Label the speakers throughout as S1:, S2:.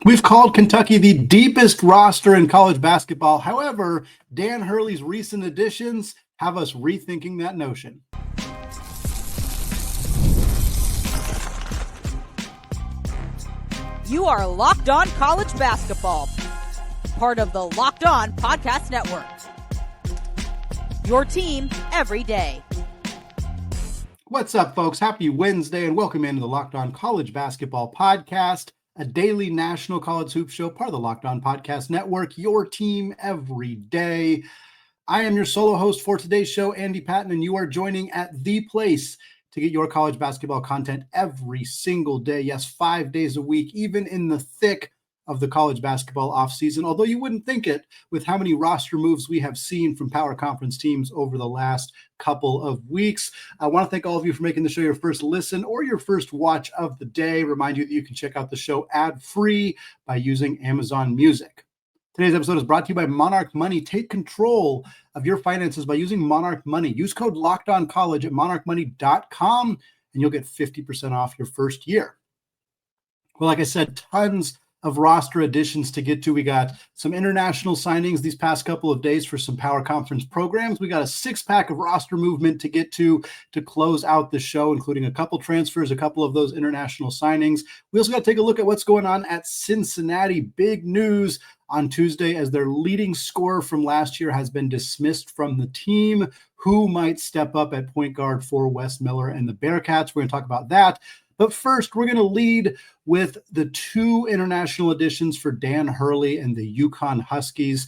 S1: We've called Kentucky the deepest roster in college basketball. However, Dan Hurley's recent additions have us rethinking that notion.
S2: You are Locked On College Basketball, part of the Locked On Podcast Network. Your team every day.
S1: What's up, folks? Happy Wednesday and welcome into the Locked On College Basketball Podcast, a daily national college hoop show, part of the Locked On Podcast Network, your team every day. I am your solo host for today's show, Andy Patton, and you are joining at the place to get your college basketball content every single day. Yes, 5 days a week, even in the thick of the college basketball offseason, although you wouldn't think it with how many roster moves we have seen from power conference teams over the last couple of weeks. I want to thank all of you for making the show your first listen or your first watch of the day. Remind you that you can check out the show ad-free by using Amazon Music. Today's episode is brought to you by Monarch Money. Take control of your finances by using Monarch Money. Use code LOCKEDONCollege at monarchmoney.com and you'll get 50% off your first year. Well, like I said, tons of roster additions to get to. We got some international signings these past couple of days for some power conference programs. We got a six-pack of roster movement to get to close out the show, including a couple transfers, a couple of those international signings. We also got to take a look at what's going on at Cincinnati. Big news on Tuesday as their leading scorer from last year has been dismissed from the team. Who might step up at point guard for Wes Miller and the Bearcats? We're going to talk about that. But first, we're going to lead with the two international additions for Dan Hurley and the UConn Huskies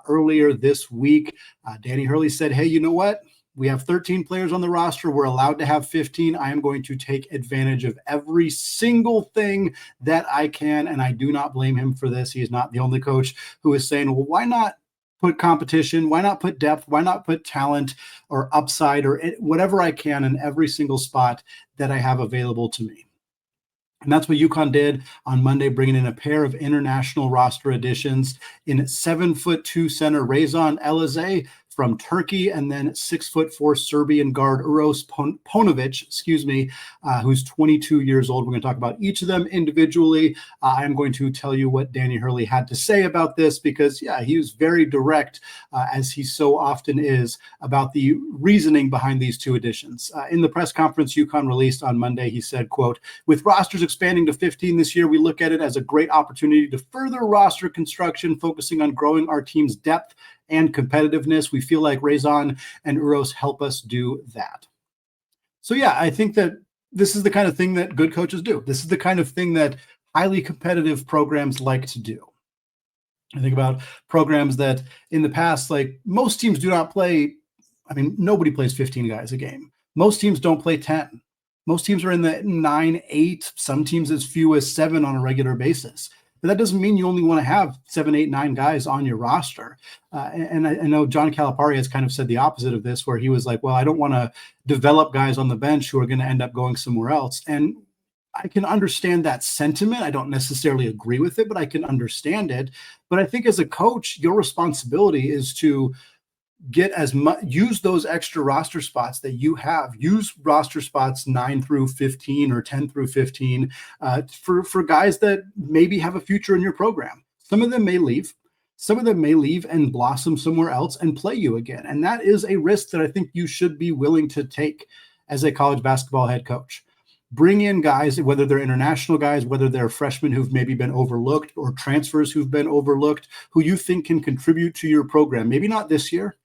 S1: earlier this week. Danny Hurley said, hey, you know what? We have 13 players on the roster. We're allowed to have 15. I am going to take advantage of every single thing that I can, and I do not blame him for this. He is not the only coach who is saying, well, why not put competition? Why not put depth? Why not put talent or upside or whatever I can in every single spot that I have available to me? And that's what UConn did on Monday, bringing in a pair of international roster additions in 7'2" center Rrezon Elezaj from Turkey, and then 6'4" Serbian guard Uros Paunovic, who's 22 years old. We're going to talk about each of them individually. I'm going to tell you what Danny Hurley had to say about this because, yeah, he was very direct, as he so often is, about the reasoning behind these two additions. In the press conference UConn released on Monday, he said, quote, with rosters expanding to 15 this year, we look at it as a great opportunity to further roster construction, focusing on growing our team's depth and competitiveness. We feel like Rrezon and Uros help us do that. So yeah, I think that this is the kind of thing that good coaches do. This is the kind of thing that highly competitive programs like to do. I think about programs that in the past, like most teams do not play. I mean, nobody plays 15 guys a game. Most teams don't play 10. Most teams are in the 9, 8, some teams as few as 7 on a regular basis. But that doesn't mean you only want to have 7, 8, 9 guys on your roster. And I know John Calipari has kind of said the opposite of this, where he was like, well, I don't want to develop guys on the bench who are going to end up going somewhere else. And I can understand that sentiment. I don't necessarily agree with it, but I can understand it. But I think as a coach, your responsibility is to get as much, use those extra roster spots that you have. Use roster spots 9 through 15 or 10 through 15 for guys that maybe have a future in your program. Some of them may leave. Some of them may leave and blossom somewhere else and play you again. And that is a risk that I think you should be willing to take as a college basketball head coach. Bring in guys, whether they're international guys, whether they're freshmen who've maybe been overlooked or transfers who've been overlooked, who you think can contribute to your program. Maybe not this year,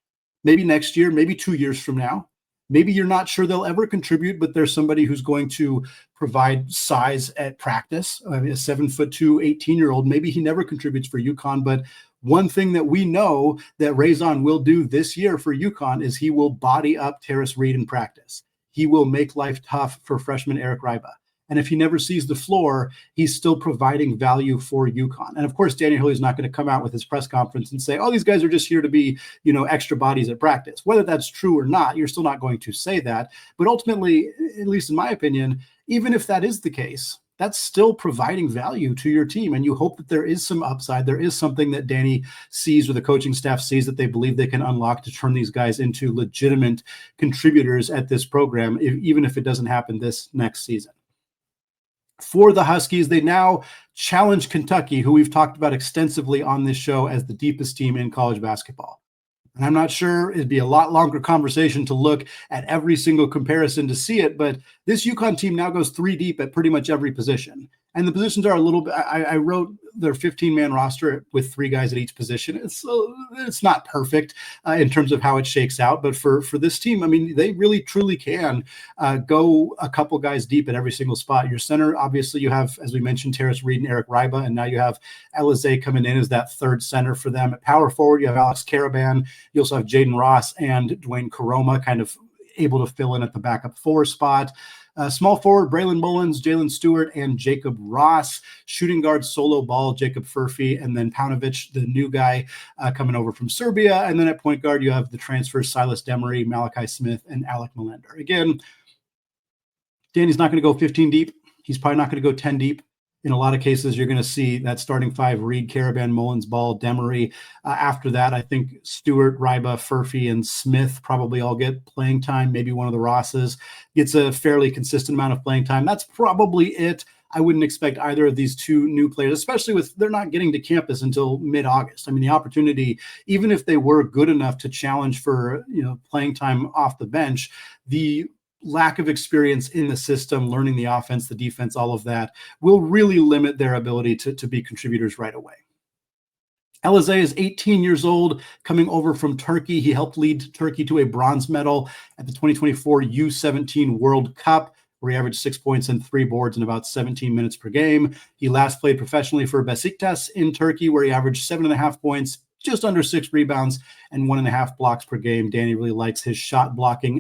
S1: maybe next year, maybe 2 years from now. Maybe you're not sure they'll ever contribute, but there's somebody who's going to provide size at practice. I mean, a 7'2", 18-year-old, maybe he never contributes for UConn, but one thing that we know that Rrezon will do this year for UConn is he will body up Terrace Reed in practice. He will make life tough for freshman Eric Ryba. And if he never sees the floor, he's still providing value for UConn. And of course, Danny Hurley is not going to come out with his press conference and say, oh, these guys are just here to be, extra bodies at practice. Whether that's true or not, you're still not going to say that. But ultimately, at least in my opinion, even if that is the case, that's still providing value to your team. And you hope that there is some upside. There is something that Danny sees or the coaching staff sees that they believe they can unlock to turn these guys into legitimate contributors at this program, even if it doesn't happen this next season. For the Huskies, they now challenge Kentucky, who we've talked about extensively on this show as the deepest team in college basketball. And I'm not sure it'd be a lot longer conversation to look at every single comparison to see it, but this UConn team now goes 3 deep at pretty much every position. And the positions are a little bit, I wrote their 15-man roster with 3 guys at each position. It's not perfect in terms of how it shakes out, but for this team, I mean, they really truly can go a couple guys deep at every single spot. Your center, obviously, you have, as we mentioned, Terrace Reed and Eric Ryba, and now you have Elezaj coming in as that third center for them. At power forward, you have Alex Caravan. You also have Jaden Ross and Dwayne Karoma kind of able to fill in at the backup 4 spot. Small forward, Braylon Mullins, Jalen Stewart, and Jacob Ross. Shooting guard, solo ball, Jacob Furphy, and then Paunovic, the new guy coming over from Serbia. And then at point guard, you have the transfers, Silas Demery, Malachi Smith, and Alec Melander. Again, Danny's not going to go 15 deep. He's probably not going to go 10 deep. In a lot of cases, you're going to see that starting 5, Reed, Caravan, Mullins, Ball, Demery. After that, I think Stewart, Ryba, Furphy, and Smith probably all get playing time. Maybe one of the Rosses gets a fairly consistent amount of playing time. That's probably it. I wouldn't expect either of these 2 new players, especially with they're not getting to campus until mid-August. I mean, the opportunity, even if they were good enough to challenge for playing time off the bench, the lack of experience in the system, learning the offense, the defense, all of that will really limit their ability to be contributors right away. Elezaj is 18 years old, coming over from Turkey. He helped lead Turkey to a bronze medal at the 2024 U17 World Cup, where he averaged 6 points and 3 boards in about 17 minutes per game. He last played professionally for Besiktas in Turkey, where he averaged 7.5 points, just under 6 rebounds, and 1.5 blocks per game. Danny really likes his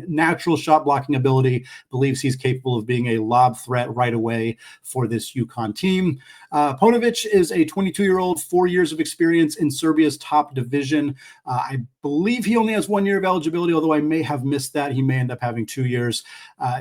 S1: natural shot blocking ability, believes he's capable of being a lob threat right away for this UConn team. Paunovic is a 22-year-old, 4 years of experience in Serbia's top division. I believe he only has 1 year of eligibility, although I may have missed that. He may end up having 2 years.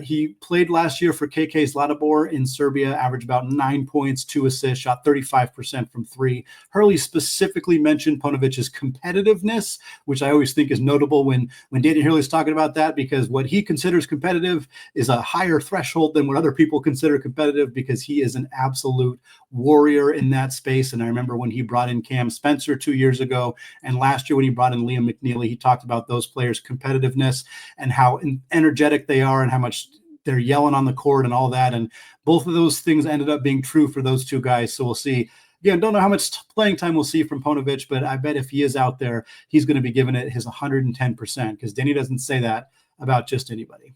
S1: He played last year for KK Zlatibor in Serbia, averaged about 9 points, 2 assists, shot 35% from 3. Hurley specifically mentioned Paunovic's competitiveness, which I always think is notable when Dan Hurley's talking about that, because what he considers competitive is a higher threshold than what other people consider competitive, because he is an absolute warrior in that space. And I remember when he brought in Cam Spencer 2 years ago, and last year when he brought in Liam McNeely, he talked about those players' competitiveness and how energetic they are and how much they're yelling on the court and all that. And both of those things ended up being true for those 2 guys. So we'll see. Again, don't know how much playing time we'll see from Paunovic, but I bet if he is out there, he's going to be giving it his 110%, because Denny doesn't say that about just anybody.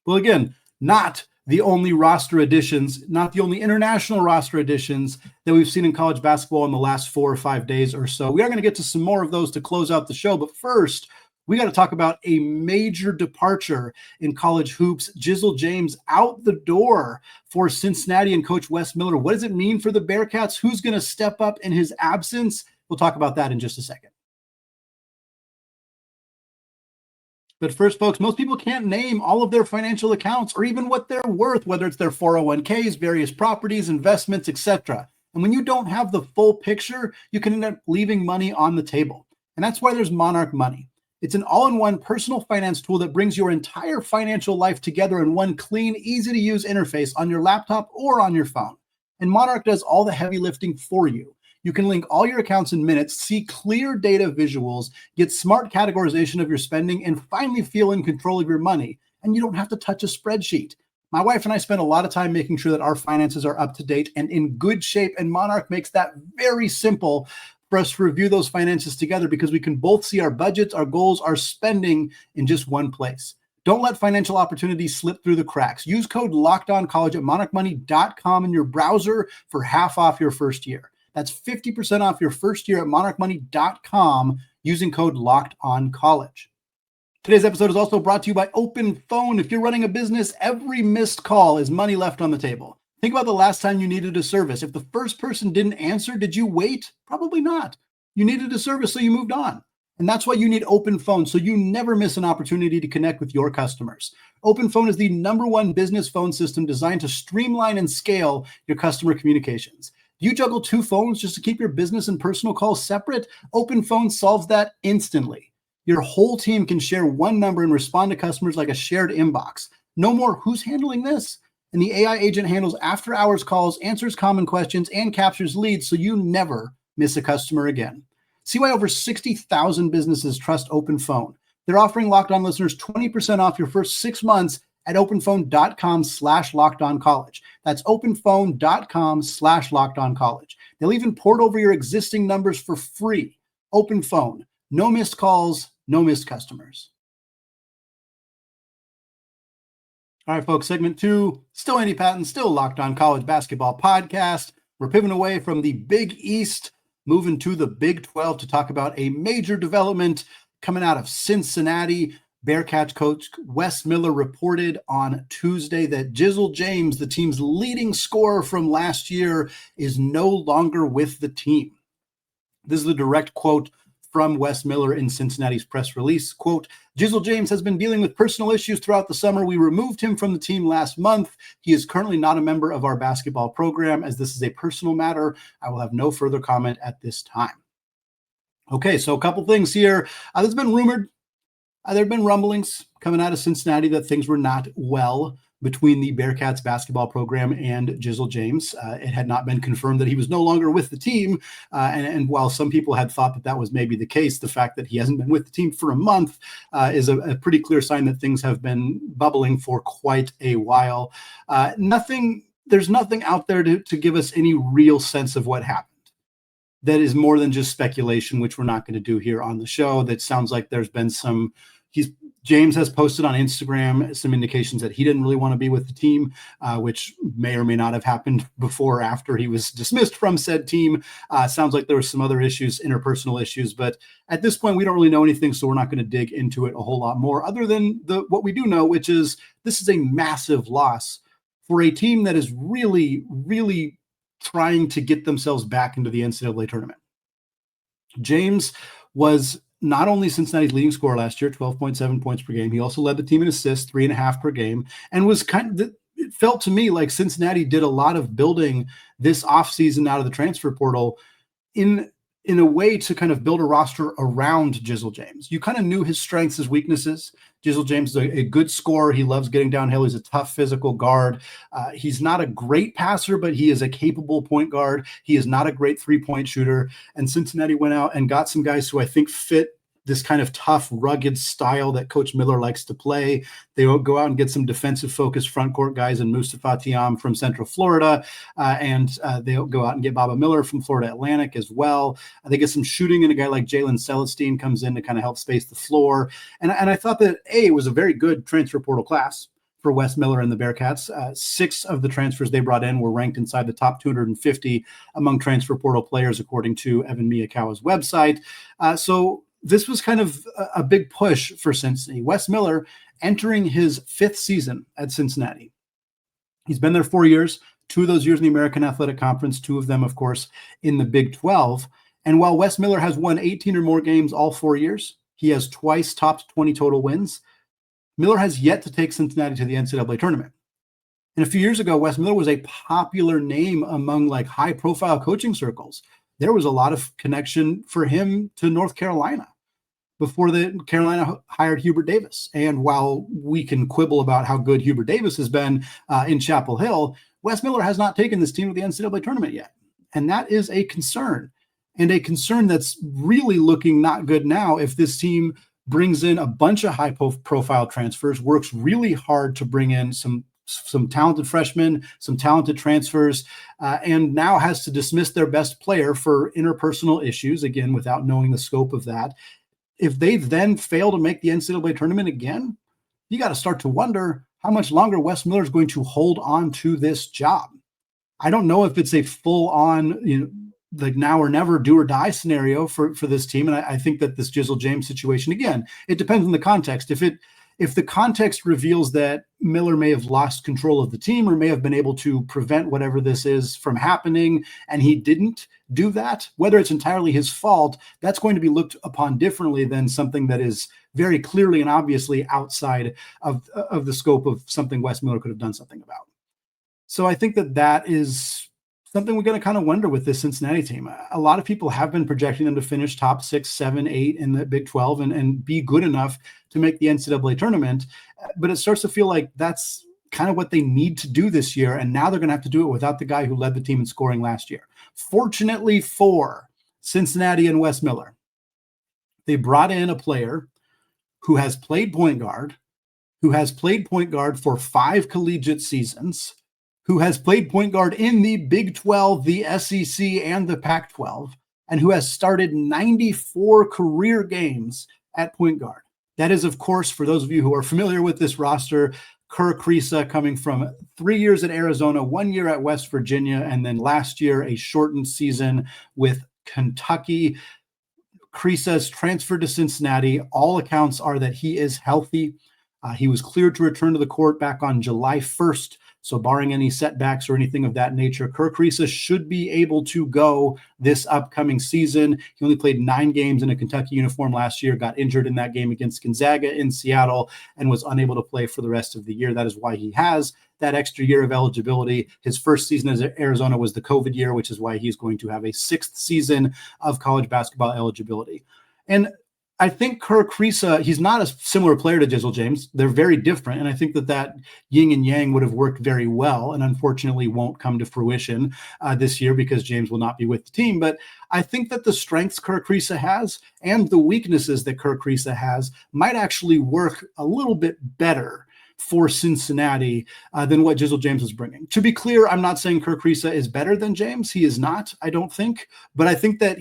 S1: Well, again, not the only roster additions, not the only international roster additions that we've seen in college basketball in the last 4 or 5 days or so. We are going to get to some more of those to close out the show, but first, we got to talk about a major departure in college hoops. Jizzle James out the door for Cincinnati and Coach Wes Miller. What does it mean for the Bearcats? Who's going to step up in his absence? We'll talk about that in just a second. But first, folks, most people can't name all of their financial accounts or even what they're worth, whether it's their 401ks, various properties, investments, etc. And when you don't have the full picture, you can end up leaving money on the table. And that's why there's Monarch Money. It's an all-in-one personal finance tool that brings your entire financial life together in one clean, easy-to-use interface on your laptop or on your phone. And Monarch does all the heavy lifting for you. You can link all your accounts in minutes, see clear data visuals, get smart categorization of your spending, and finally feel in control of your money. And you don't have to touch a spreadsheet. My wife and I spend a lot of time making sure that our finances are up to date and in good shape, and Monarch makes that very simple for us to review those finances together, because we can both see our budgets, our goals, our spending in just one place. Don't let financial opportunities slip through the cracks. Use code LOCKEDONCollege at monarchmoney.com in your browser for half off your first year. That's 50% off your first year at monarchmoney.com using code LOCKEDONCollege. Today's episode is also brought to you by OpenPhone. If you're running a business, every missed call is money left on the table. Think about the last time you needed a service. If the first person didn't answer, did you wait? Probably not. You needed a service, so you moved on. And that's why you need OpenPhone, so you never miss an opportunity to connect with your customers. OpenPhone is the #1 business phone system designed to streamline and scale your customer communications. Do you juggle 2 phones just to keep your business and personal calls separate? OpenPhone solves that instantly. Your whole team can share one number and respond to customers like a shared inbox. No more, who's handling this? And the AI agent handles after-hours calls, answers common questions, and captures leads so you never miss a customer again. See why over 60,000 businesses trust OpenPhone. They're offering Locked On listeners 20% off your first 6 months at openphone.com/lockedoncollege. That's openphone.com/lockedoncollege. They'll even port over your existing numbers for free. OpenPhone. No missed calls, no missed customers. All right, folks, segment 2, still Andy Patton, still Locked On College Basketball Podcast. We're pivoting away from the Big East, moving to the Big 12 to talk about a major development coming out of Cincinnati. Bearcats coach Wes Miller reported on Tuesday that Jizzle James, the team's leading scorer from last year, is no longer with the team. This is a direct quote from Wes Miller in Cincinnati's press release. Quote, Jizzle James has been dealing with personal issues throughout the summer. We removed him from the team last month. He is currently not a member of our basketball program. As this is a personal matter, I will have no further comment at this time. Okay, so a couple things here. There's been rumored, there have been rumblings coming out of Cincinnati that things were not well between the Bearcats basketball program and Jizzle James. It had not been confirmed that he was no longer with the team. And while some people had thought that that was maybe the case, the fact that he hasn't been with the team for a month is a pretty clear sign that things have been bubbling for quite a while. There's nothing out there to give us any real sense of what happened. That is more than just speculation, which we're not going to do here on the show. That sounds like there's been James has posted on Instagram some indications that he didn't really want to be with the team, which may or may not have happened before or after he was dismissed from said team. Sounds like there were some other issues, interpersonal issues, but at this point, we don't really know anything, so we're not going to dig into it a whole lot more other than what we do know, which is this is a massive loss for a team that is really, really trying to get themselves back into the NCAA tournament. James was not only Cincinnati's leading scorer last year, 12.7 points per game, he also led the team in assists, 3.5 per game, and was it felt to me like Cincinnati did a lot of building this offseason out of the transfer portal in a way to kind of build a roster around Jizzle James. You kind of knew his strengths, his weaknesses. Jizzle James is a good scorer. He loves getting downhill. He's a tough physical guard. He's not a great passer, but he is a capable point guard. He is not a great three-point shooter. And Cincinnati went out and got some guys who I think fit this kind of tough, rugged style that Coach Miller likes to play. They will go out and get some defensive-focused front court guys in Mustafa Tiam from Central Florida, and they'll go out and get Baba Miller from Florida Atlantic as well. They get some shooting, and a guy like Jalen Celestine comes in to kind of help space the floor. And I thought that, it was a very good transfer portal class for Wes Miller and the Bearcats. 6 of the transfers they brought in were ranked inside the top 250 among transfer portal players, according to Evan Miyakawa's website. So this was kind of a big push for Cincinnati. Wes Miller entering his 5th season at Cincinnati. He's been there 4 years, 2 of those years in the American Athletic Conference, 2 of them, of course, in the Big 12. And while Wes Miller has won 18 or more games all 4 years, he has twice topped 20 total wins. Miller has yet to take Cincinnati to the NCAA tournament. And a few years ago, Wes Miller was a popular name among high-profile coaching circles. There was a lot of connection for him to North Carolina before Carolina hired Hubert Davis. And while we can quibble about how good Hubert Davis has been in Chapel Hill, Wes Miller has not taken this team to the NCAA tournament yet. And that is a concern, and a concern that's really looking not good now if this team brings in a bunch of high-profile transfers, works really hard to bring in some talented freshmen, some talented transfers, and now has to dismiss their best player for interpersonal issues, again, without knowing the scope of that. If they then fail to make the NCAA tournament again, you got to start to wonder how much longer Wes Miller is going to hold on to this job. I don't know if it's a full-on, now or never, do or die scenario for this team. And I think that this Jizzle James situation, again, it depends on the context. If the context reveals that Miller may have lost control of the team or may have been able to prevent whatever this is from happening, and he didn't do that, whether it's entirely his fault, that's going to be looked upon differently than something that is very clearly and obviously outside of the scope of something Wes Miller could have done something about. So I think that is something we're going to kind of wonder with this Cincinnati team. A lot of people have been projecting them to finish top 6, 7, 8 in the Big 12 and be good enough to make the NCAA tournament. But it starts to feel like that's kind of what they need to do this year. And now they're going to have to do it without the guy who led the team in scoring last year. Fortunately for Cincinnati and Wes Miller, they brought in a player who has played point guard, for 5 collegiate seasons, who has played point guard in the Big 12, the SEC, and the Pac-12, and who has started 94 career games at point guard. That is, of course, for those of you who are familiar with this roster, Kerr Kriisa, coming from 3 years at Arizona, 1 year at West Virginia, and then last year a shortened season with Kentucky. Kriisa's transferred to Cincinnati. All accounts are that he is healthy. He was cleared to return to the court back on July 1st. So barring any setbacks or anything of that nature, Kerr Kriisa should be able to go this upcoming season. He only played 9 games in a Kentucky uniform last year, got injured in that game against Gonzaga in Seattle, and was unable to play for the rest of the year. That is why he has that extra year of eligibility. His first season as Arizona was the COVID year, which is why he's going to have a 6th season of college basketball eligibility. And I think Kerr Kriisa, he's not a similar player to Jizzle James. They're very different, and I think that yin and yang would have worked very well, and unfortunately won't come to fruition this year because James will not be with the team. But I think that the strengths Kerr Kriisa has and the weaknesses that Kerr Kriisa has might actually work a little bit better for Cincinnati than what Jizzle James is bringing. To be clear, I'm not saying Kerr Kriisa is better than James. He is not, I don't think. But I think that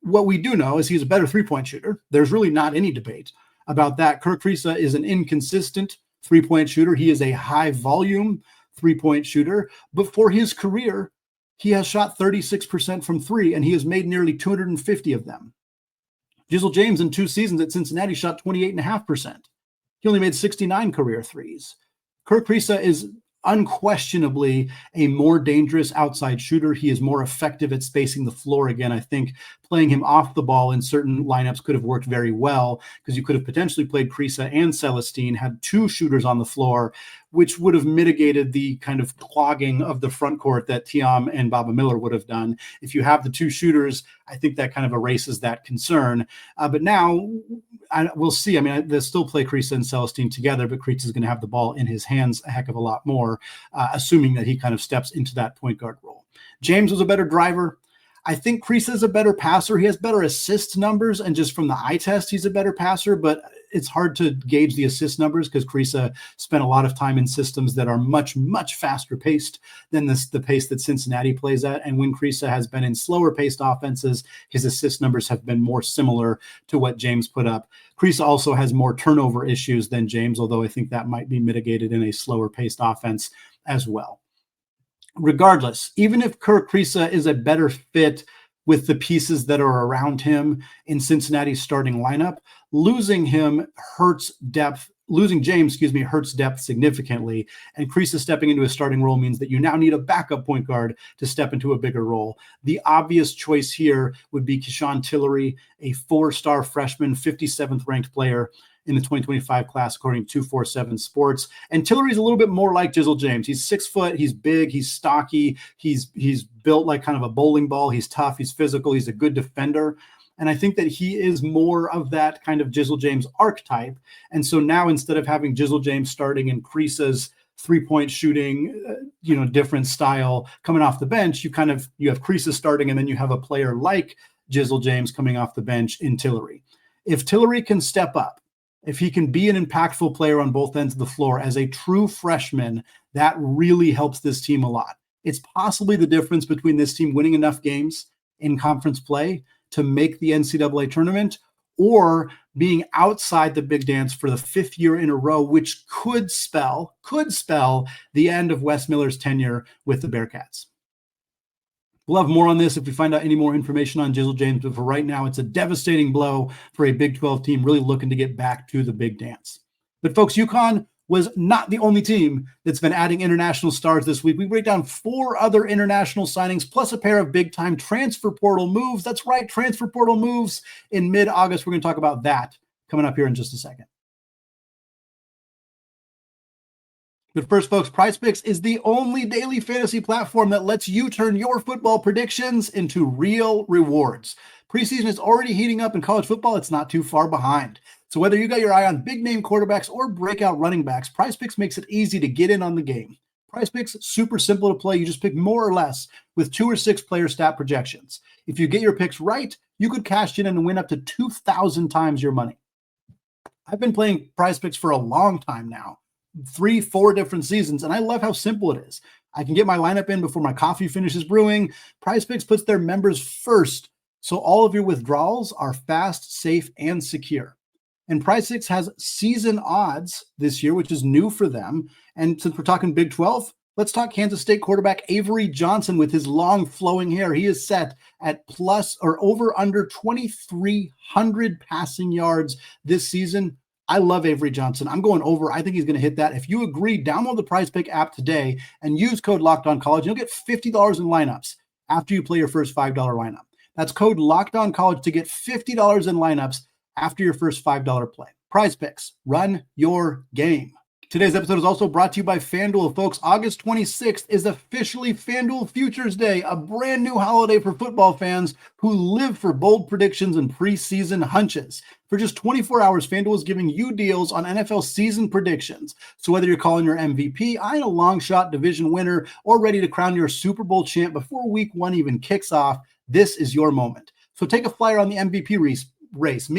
S1: what we do know is he's a better three-point shooter. There's really not any debate about that. Kerr Kriisa is an inconsistent three-point shooter. He is a high-volume three-point shooter. But for his career, he has shot 36% from three, and he has made nearly 250 of them. Jizzle James in 2 seasons at Cincinnati shot 28.5%. He only made 69 career threes. Kerr Kriisa is unquestionably a more dangerous outside shooter. He is more effective at spacing the floor. Again, I think playing him off the ball in certain lineups could have worked very well because you could have potentially played Kriisa and Celestine, had 2 shooters on the floor, which would have mitigated the kind of clogging of the front court that Tiam and Baba Miller would have done. If you have the 2 shooters, I think that kind of erases that concern. But now we'll see. I mean, they'll still play Kriisa and Celestine together, but Kriisa is going to have the ball in his hands a heck of a lot more, assuming that he kind of steps into that point guard role. James was a better driver. I think Kriisa is a better passer. He has better assist numbers, and just from the eye test, he's a better passer, but it's hard to gauge the assist numbers because Kriisa spent a lot of time in systems that are much, much faster paced than the pace that Cincinnati plays at. And when Kriisa has been in slower paced offenses, his assist numbers have been more similar to what James put up. Kriisa also has more turnover issues than James, although I think that might be mitigated in a slower paced offense as well. Regardless, even if Kerr Kriisa is a better fit with the pieces that are around him in Cincinnati's starting lineup, losing James hurts depth significantly. And Kriisa stepping into a starting role means that you now need a backup point guard to step into a bigger role. The obvious choice here would be Keyshawn Tillery, a 4-star freshman, 57th ranked player in the 2025 class, according to 247 Sports. And Tillery's a little bit more like Jizzle James. He's 6 foot, he's big, he's stocky, he's built like kind of a bowling ball, he's tough, he's physical, he's a good defender. And I think that he is more of that kind of Jizzle James archetype. And so now instead of having Jizzle James starting in Kriisa's three-point shooting, different style coming off the bench, you have Kriisa starting, and then you have a player like Jizzle James coming off the bench in Tillery. If Tillery can step up, if he can be an impactful player on both ends of the floor as a true freshman, that really helps this team a lot. It's possibly the difference between this team winning enough games in conference play to make the NCAA tournament or being outside the big dance for the 5th year in a row, which could spell the end of Wes Miller's tenure with the Bearcats. We'll have more on this if we find out any more information on Jizzle James, but for right now, it's a devastating blow for a Big 12 team really looking to get back to the big dance. But folks, UConn was not the only team that's been adding international stars this week. We break down 4 other international signings, plus a pair of big-time transfer portal moves. That's right, transfer portal moves in mid-August. We're going to talk about that coming up here in just a second. But first, folks, PrizePicks is the only daily fantasy platform that lets you turn your football predictions into real rewards. Preseason is already heating up in college football. It's not too far behind. So whether you got your eye on big name quarterbacks or breakout running backs, PrizePicks makes it easy to get in on the game. PrizePicks, super simple to play. You just pick more or less with 2 or 6 player stat projections. If you get your picks right, you could cash in and win up to 2,000 times your money. I've been playing PrizePicks for a long time now, 3-4 different seasons, and I love how simple it is. I can get my lineup in before my coffee finishes brewing. PrizePicks puts their members first, so all of your withdrawals are fast, safe, and secure. And PrizePicks has season odds this year, which is new for them. And since we're talking Big 12, let's talk Kansas State quarterback Avery Johnson with his long flowing hair. He is set at plus or over under 2,300 passing yards this season. I love Avery Johnson. I'm going over. I think he's going to hit that. If you agree, download the PrizePick app today and use code LOCKEDONCollege. You'll get $50 in lineups after you play your first $5 lineup. That's code LOCKEDONCollege to get $50 in lineups after your first $5 play. PrizePicks, run your game. Today's episode is also brought to you by FanDuel, folks. August 26th is officially FanDuel Futures Day, a brand new holiday for football fans who live for bold predictions and preseason hunches. For just 24 hours, FanDuel is giving you deals on NFL season predictions. So whether you're calling your MVP, eyeing a long shot division winner, or ready to crown your Super Bowl champ before week 1 even kicks off, this is your moment. So take a flyer on the MVP race.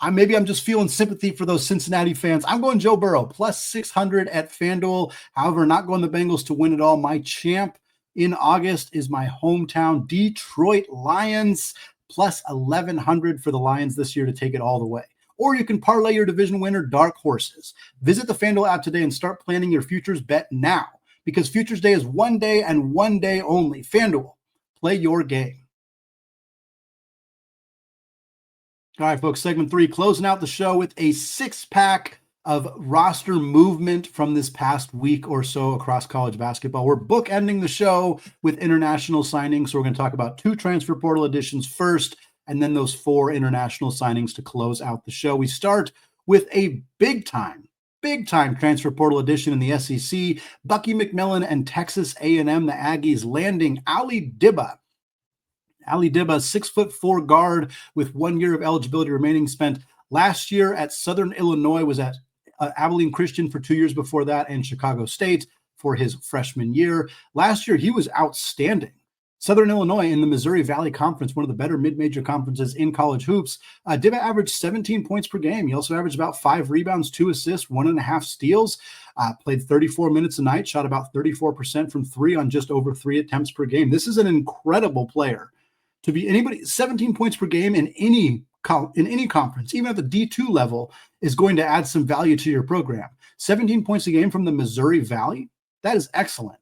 S1: Maybe I'm just feeling sympathy for those Cincinnati fans. I'm going Joe Burrow, plus 600 at FanDuel. However, not going the Bengals to win it all. My champ in August is my hometown Detroit Lions, plus 1,100 for the Lions this year to take it all the way. Or you can parlay your division winner, Dark Horses. Visit the FanDuel app today and start planning your futures bet now, because Futures Day is one day and one day only. FanDuel, play your game. All right, folks, segment 3, closing out the show with a 6-pack of roster movement from this past week or so across college basketball. We're bookending the show with international signings. So we're going to talk about 2 transfer portal additions first, and then those 4 international signings to close out the show. We start with a big time transfer portal addition in the SEC. Bucky McMillan and Texas A&M, the Aggies, landing Ali Dibba. Ali Dibba, 6'4" guard with 1 year of eligibility remaining, spent last year at Southern Illinois, was at Abilene Christian for 2 years before that, and Chicago State for his freshman year. Last year, he was outstanding. Southern Illinois in the Missouri Valley Conference, one of the better mid-major conferences in college hoops. Dibba averaged 17 points per game. He also averaged about 5 rebounds, 2 assists, 1.5 steals, played 34 minutes a night, shot about 34% from 3 on just over 3 attempts per game. This is an incredible player. To be anybody, 17 points per game in any conference, even at the D2 level, is going to add some value to your program. 17 points a game from the Missouri Valley, that is excellent.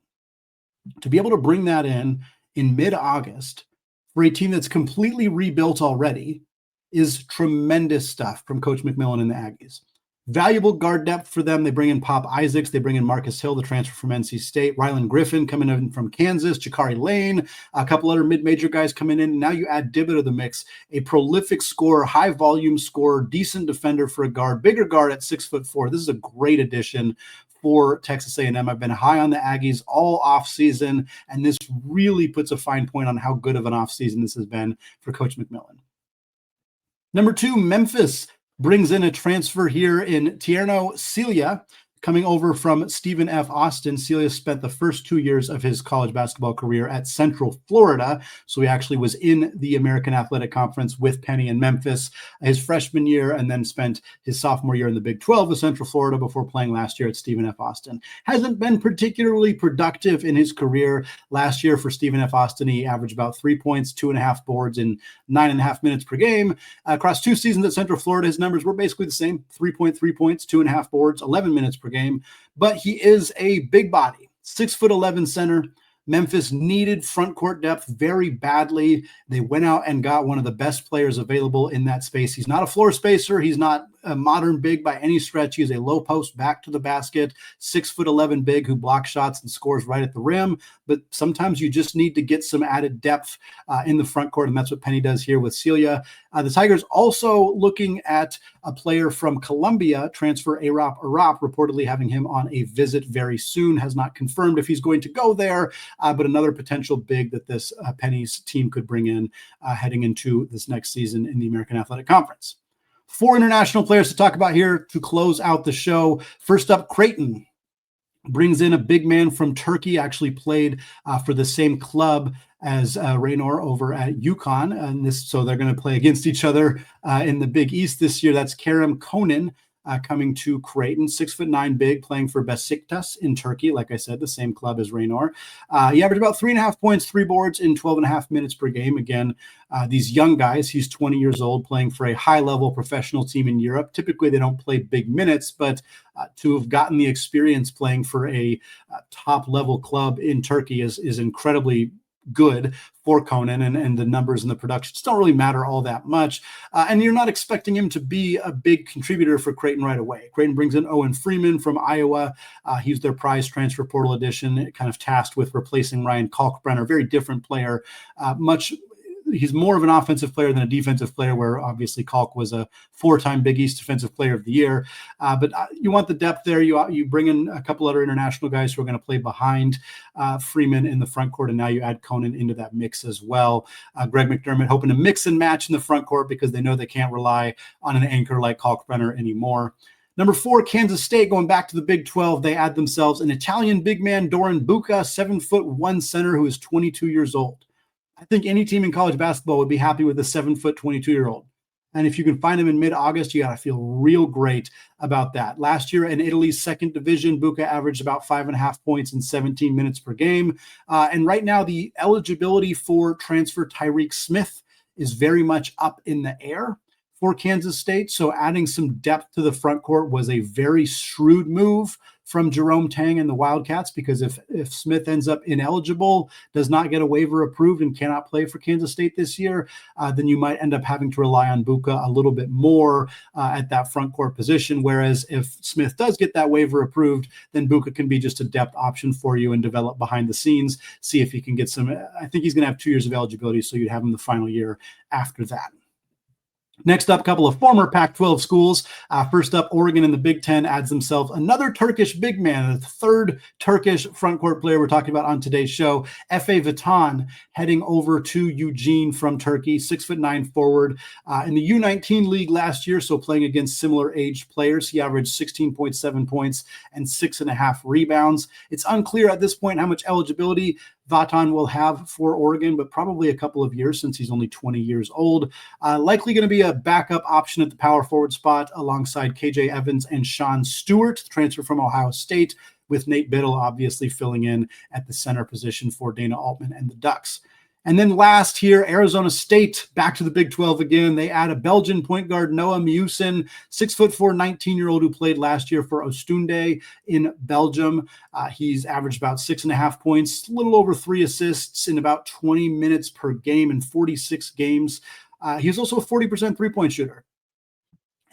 S1: To be able to bring that in mid-August for a team that's completely rebuilt already is tremendous stuff from Coach McMillan and the Aggies. Valuable guard depth for them. They bring in Pop Isaacs. They bring in Marcus Hill, the transfer from NC State. Rylan Griffin coming in from Kansas. Jakari Lane. A couple other mid-major guys coming in. Now you add Dibba to the mix. A prolific scorer, high-volume scorer, decent defender for a guard. Bigger guard at 6'4". This is a great addition for Texas A&M. I've been high on the Aggies all offseason, and this really puts a fine point on how good of an offseason this has been for Coach McMillan. Number 2, Memphis brings in a transfer here in Tierno Celia, coming over from Stephen F. Austin. Celia spent the first 2 years of his college basketball career at Central Florida. So he actually was in the American Athletic Conference with Penny and Memphis his freshman year, and then spent his sophomore year in the Big 12 with Central Florida before playing last year at Stephen F. Austin. Hasn't been particularly productive in his career. Last year for Stephen F. Austin, he averaged about 3 points, 2.5 boards in 9.5 minutes per game. Across 2 seasons at Central Florida, his numbers were basically the same: 3 points, 2.5 boards, 11 minutes per game. But he is a big body, 6'11" center. Memphis needed front court depth very badly. They went out and got one of the best players available in that space. He's not a floor spacer. He's not a modern big by any stretch. He's a low post back to the basket, 6'11" big who blocks shots and scores right at the rim. But sometimes you just need to get some added depth in the front court, and that's what Penny does here with Celia. The Tigers also looking at a player from Columbia, transfer Arop Arop, reportedly having him on a visit very soon. Has not confirmed if he's going to go there, but another potential big that this Penny's team could bring in heading into this next season in the American Athletic Conference. 4 international players to talk about here to close out the show. First up, Creighton brings in a big man from Turkey, actually played for the same club as Raynor over at UConn. And so they're going to play against each other in the Big East this year. That's Kerem Konan. Coming to Creighton, 6'9" big, playing for Besiktas in Turkey. Like I said, the same club as Raynor. He averaged about 3.5 points, 3 boards in 12.5 minutes per game. Again, these young guys, he's 20 years old, playing for a high-level professional team in Europe. Typically, they don't play big minutes, but to have gotten the experience playing for a top-level club in Turkey is incredibly good for Konan, and the numbers and the production just don't really matter all that much. And you're not expecting him to be a big contributor for Creighton right away. Creighton brings in Owen Freeman from Iowa. He's their prize transfer portal addition, kind of tasked with replacing Ryan Kalkbrenner, very different player, he's more of an offensive player than a defensive player, where obviously Kalk was a 4-time Big East Defensive Player of the Year. But you want the depth there. You bring in a couple other international guys who are going to play behind Freeman in the front court, and now you add Konan into that mix as well. Greg McDermott hoping to mix and match in the front court because they know they can't rely on an anchor like Kalkbrenner anymore. Number 4, Kansas State, going back to the Big 12, they add themselves an Italian big man, Doran Buca, 7'1" center who is 22 years old. I think any team in college basketball would be happy with a 7'22" And if you can find him in mid-August, you got to feel real great about that. Last year in Italy's second division, Buca averaged about 5.5 points in 17 minutes per game. And right now, the eligibility for transfer Tyreek Smith is very much up in the air for Kansas State. So adding some depth to the front court was a very shrewd move from Jerome Tang and the Wildcats, because if Smith ends up ineligible, does not get a waiver approved, and cannot play for Kansas State this year, then you might end up having to rely on Buca a little bit more at that front court position. Whereas if Smith does get that waiver approved, then Buca can be just a depth option for you and develop behind the scenes, see if he can get some. I think he's going to have 2 years of eligibility, so you'd have him the final year after that. Next up, a couple of former Pac-12 schools. First up, Oregon in the Big Ten adds themselves another Turkish big man, the third Turkish front court player we're talking about on today's show. Efe Vatan heading over to Eugene from Turkey, 6'9" forward. In the U19 league last year, so playing against similar aged players, he averaged 16.7 points and 6.5 rebounds. It's unclear at this point how much eligibility Vatan will have for Oregon, but probably a couple of years since he's only 20 years old. Likely going to be a backup option at the power forward spot alongside KJ Evans and Sean Stewart, transfer from Ohio State, with Nate Biddle obviously filling in at the center position for Dana Altman and the Ducks. And then last here, Arizona State, back to the Big 12 again. They add a Belgian point guard, Noah Miusin, 6'4", 19-year-old who played last year for Oostende in Belgium. He's averaged about 6.5 points, a little over 3 assists in about 20 minutes per game in 46 games. He's also a 40% three-point shooter.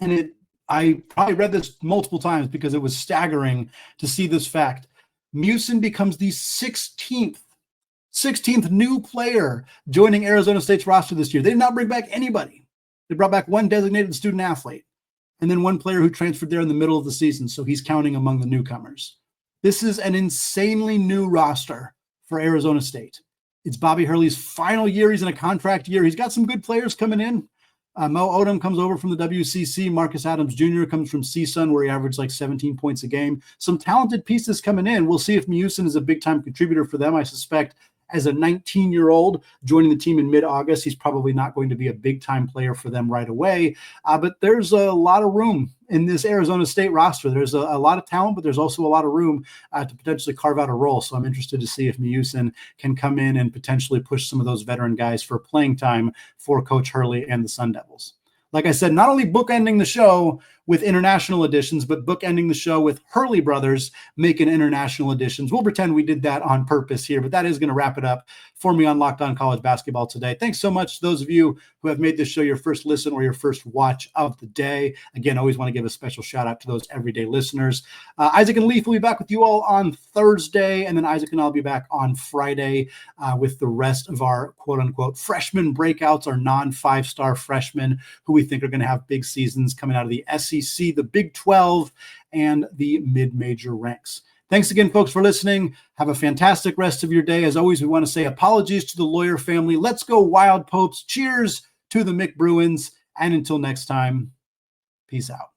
S1: And I probably read this multiple times because it was staggering to see this fact. Miusin becomes the 16th new player joining Arizona State's roster this year. They did not bring back anybody. They brought back one designated student athlete and then one player who transferred there in the middle of the season. So he's counting among the newcomers. This is an insanely new roster for Arizona State. It's Bobby Hurley's final year. He's in a contract year. He's got some good players coming in. Mo Odom comes over from the WCC. Marcus Adams Jr. comes from CSUN, where he averaged like 17 points a game. Some talented pieces coming in. We'll see if Miusin is a big-time contributor for them. I suspect as a 19-year-old joining the team in mid-August, he's probably not going to be a big-time player for them right away. But there's a lot of room in this Arizona State roster. There's a lot of talent, but there's also a lot of room to potentially carve out a role. So I'm interested to see if Miusin can come in and potentially push some of those veteran guys for playing time for Coach Hurley and the Sun Devils. Like I said, not only bookending the show with international editions, but bookending the show with Hurley brothers making international editions. We'll pretend we did that on purpose here, but that is going to wrap it up for me on Locked On College Basketball today. Thanks so much to those of you who have made this show your first listen or your first watch of the day. Again, always want to give a special shout out to those everyday listeners. Isaac and Leaf will be back with you all on Thursday, and then Isaac and I'll be back on Friday with the rest of our quote-unquote freshman breakouts, our non-5-star freshmen who we think are going to have big seasons coming out of the SEC, the Big 12, and the mid-major ranks. Thanks again, folks, for listening. Have a fantastic rest of your day. As always, we want to say apologies to the Lawyer family. Let's go Wild Popes. Cheers to the McBruins. And until next time, Peace out.